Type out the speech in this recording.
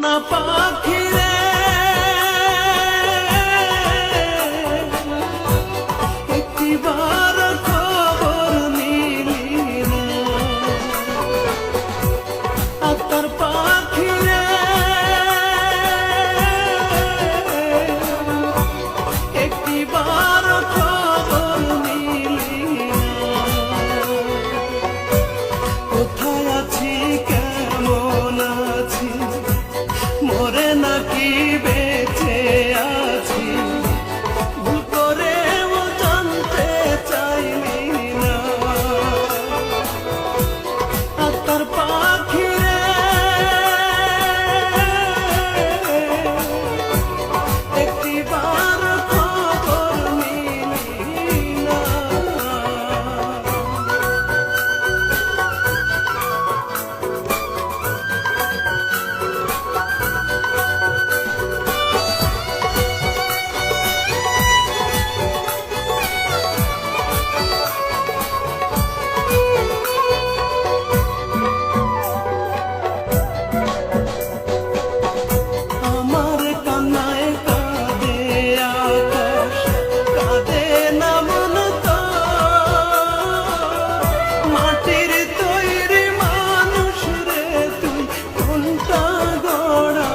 মনা পাখি রে একটিবার খবর নিলি না আত্মার পাখি রে একটিবার খবর নিলি না কোথায় আছি কেমন আছি মরে নাকি বেঁচে আছি ভুল করেও জানতে চাইলি না আত্মার পাখি রে একটিবার খবর নিলি না আমার কান্নায় কাঁদে আকাশ কাঁদে না মন তো মাটির তৈরি মানুষ রে তুই কোনটা গড়া